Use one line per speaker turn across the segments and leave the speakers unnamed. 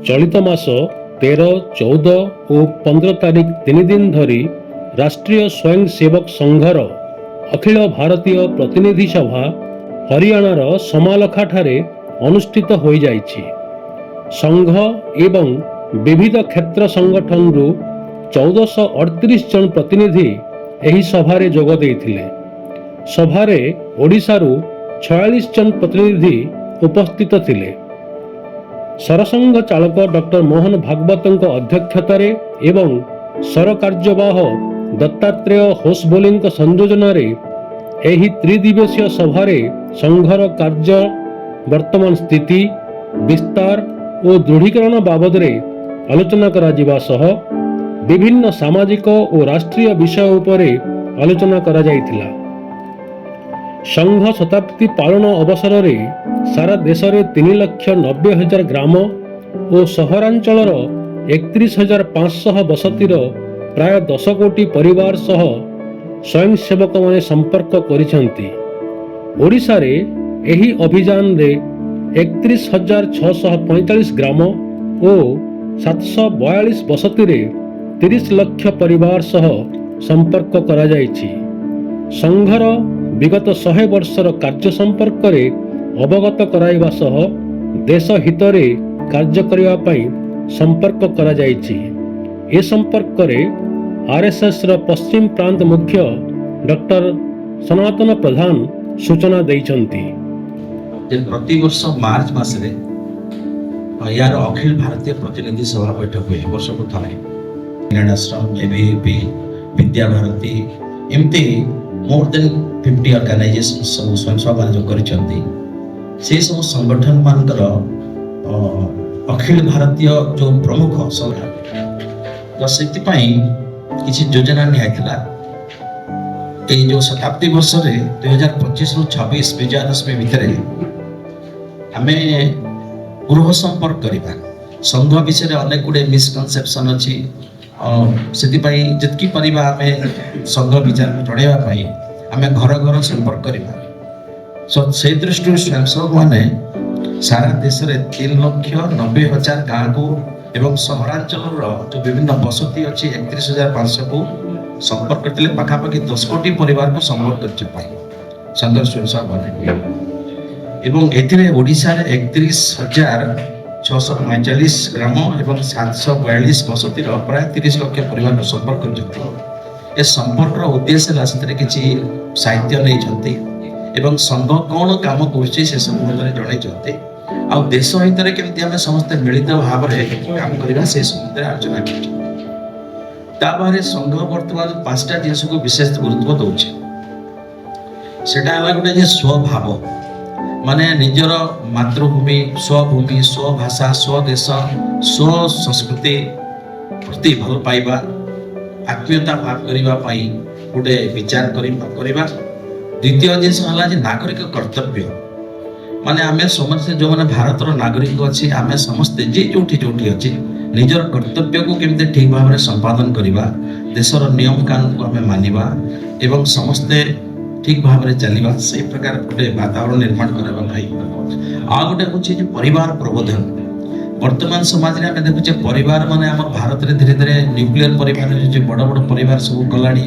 चलित मास 13, 14 और 15 तारीख 3 दिन धरी राष्ट्रीय स्वयंसेवक संघर अखिल भारतीय प्रतिनिधि सभा हरियाणार समालखा ठारे अनुष्ठित हो जाइछि। संघ एवं विविध क्षेत्र संगठन रु 1438 जन प्रतिनिधि एही सभारे जोग देइथिले। सभारे ओडिशारू 46 जन प्रतिनिधि उपस्थित थिले। सरसंघ चालक डॉक्टर मोहन भागवत अध्यक्षतारे एवं सर कार्यवाह दत्तात्रेय होसबोली संयोजन एही त्रिदिवसीय सभारे संघर कार्य वर्तमान स्थिति विस्तार और दृढ़ीकरण बाबद आलोचना करा सह विभिन्न सामाजिक और राष्ट्रीय विषय उपरे आलोचना करा जाइथिला। संघ शताब्दी पालन अवसर में सारा देश में 3,90,000 ग्राम और सहरांचल 31,500 बसतिर प्राय 10 कोटी परिवार सह स्वयंसेवक माने संपर्क करिसेंती। ओडिशा रे एही अभियान रे 31,645 ग्राम और 742 बसतिर 30 लाख परिवार सह संपर्क करा जाइछि। संघर विगत 100 वर्षर कार्य संपर्क में अवगत कराइबा सह देश हितरे कार्य करिबा पई संपर्क करा जाइछि। ए संपर्क में आरएसएस र पश्चिम प्रांत मुख्य डॉक्टर सनातन प्रधान सूचना दैछंती।
प्रति वर्ष मार्च मास रे यार अखिल भारतीय प्रतिनिधि सभा बैठक हुए वर्ष को थरे इंटरनेशनल एबीपी विद्या भारती एमती मोर देन 50 ऑर्गेनाइजेशन सब स्वयं सेवा जो करिसंती से सब संगठन मानकर अखिल भारतीय जो प्रमुख सभा तो सेति पई किछि योजना नियाइतला। ए जो शताब्दी वर्ष रे 2025 रु 26 विजयादशमी भितरे आमे पूर्व संपर्क करिबा। संघ विषय रे अनेक गुडे मिसकनसेप्शन अछि सेति पई जतकी परिबा आमे संघ विचार जणेबा पई आमे घर घर संपर्क करिबा। सो से दृष्टि स्वयंसेवक माने सारा देश रे 3,90,000 गाँव को एवं सहरांचल जो विभिन्न बसती अच्छी 31,500 को संपर्क करते पाखापाखि 10 कोटी परिवार को संपर्क कर संघ स्वयंसेवक माने एवं एथिरे ओडिशा रे 31,645 ग्राम एवं 742 बसती प्राय 30 लाख परिवार को संपर्क कर संपर्क उद्देश्य रास्ते किसी साहित्य नहीं एवं संघ कौन काम कर सब जन आ देश हित में केमती आम समस्ते मिलित भाव में काम करवा से संबंध में आलोचना कर संघ बर्तमान 5टा जिनिस को विशेष गुरुत्व दौचे। सेटा गोटे स्वभाव माने निजर मातृभूमि स्वभूमि स्वभाषा स्वदेश स्व संस्कृति प्रति भल पाइबा आत्मीयता भाव करने गोटे विचार करवा। द्वितीय जिन नागरिक कर्तव्य माने आमे समस्त जो माने भारतर नागरिक अच्छी आमे समस्ते जे जोठी जोठी अच्छी निजर कर्तव्य को केमते ठीक भाव में संपादन करवा देशर नियम कानून को आमे मानिबा एवं समस्ते ठीक भाव में चलवा से प्रकार गोटे वातावरण निर्माण करबा भाई। आ गोटे होछि जे परिवार प्रबोधन वर्तमान समाज रे आमे देखुचे परिवार माने हमर भारत रे धीरे धीरे न्यूक्लियर परिवार जे बड़ बड़ परिवार सब कलानी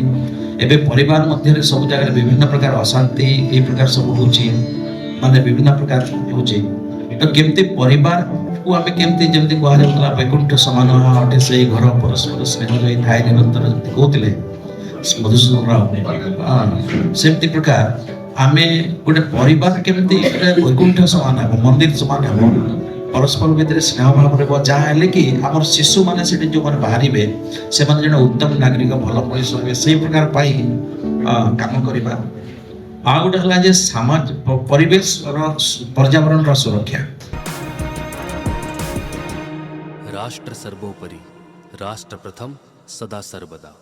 एबे परिवार मध्य सब जगह विभिन्न प्रकार अशांति ए प्रकार सब होछि माने विभिन्न प्रकार होछि। तो केमती परिवार को आमे केमती जेमती कहा जाउतला वैकुंठ समान अटे से घर परस्पर स्नेह रही थाए निरंतर कहते मधुसूदन राव सेमती प्रकार आमे गोटे परिवार केमती वैकुंठ समान हम मंदिर समान हम परस्पर भितर स्नेह भाव रहा जहाँ हेले कि आम शिशु मैंने जो मैंने बाहर से जन उत्तम नागरिक भल मनीष हे से प्रकार पाई काम करवा। आ गोटे है समाज परिवेश पर्यावरण सुरक्षा।
राष्ट्र सर्वोपरि राष्ट्र प्रथम सदा सर्वदा।